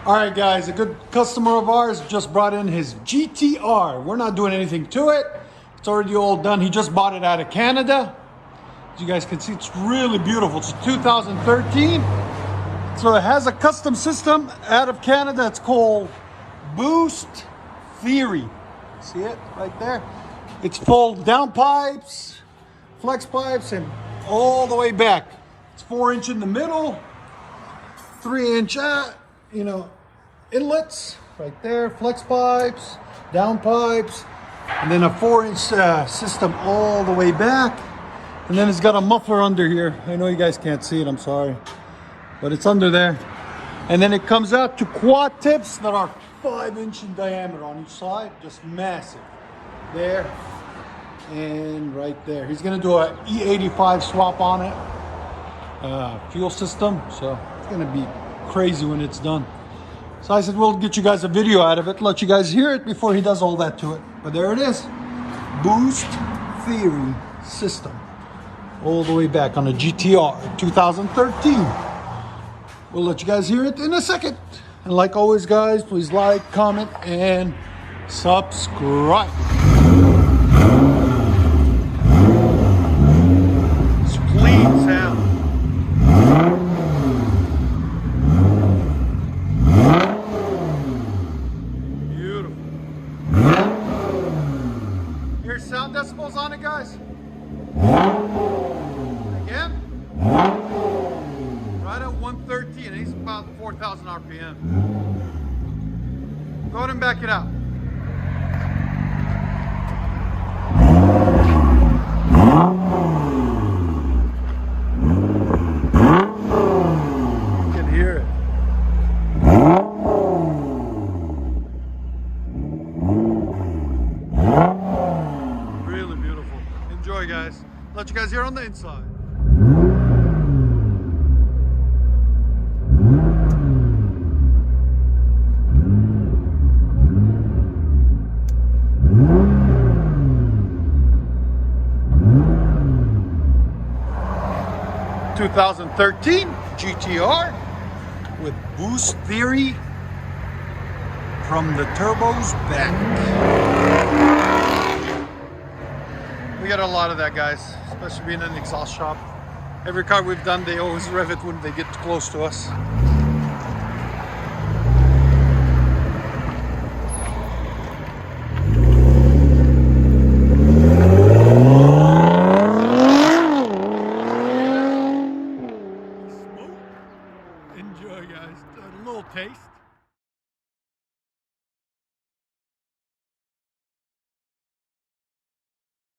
All right, guys, a good customer of ours just brought in his GTR. We're not doing anything to it. It's already all done. He just bought it out of Canada. As you guys can see, it's really beautiful. It's 2013. So it has a custom system out of Canada. It's called Boost Theory. See it right there? It's full downpipes, flex pipes, and all the way back. It's 4-inch in the middle, 3-inch inlets right there, flex pipes, down pipes, and then a 4-inch system all the way back. And then it's got a muffler under here. I know you guys can't see it, I'm sorry, but it's under there. And then it comes out to quad tips that are 5-inch in diameter on each side, just massive. There and right there. He's gonna do a E85 swap on it, fuel system, so it's gonna be crazy when it's done. So I said we'll get you guys a video out of it, let you guys hear it before he does all that to it. But there it is, Boost Theory system, all the way back on a GTR 2013. We'll let you guys hear it in a second. And like always, guys, please like, comment, and subscribe. It's clean sound. Here's sound decibels on it, guys. Again. Right at 113, and he's about 4,000 RPM. Go ahead and back it out. You can hear it. Really beautiful. Enjoy, guys. Let you guys hear on the inside. (2013) GTR with Boost Theory from the turbos back. We got a lot of that, guys, especially being in an exhaust shop. Every car we've done, they always rev it when they get close to us.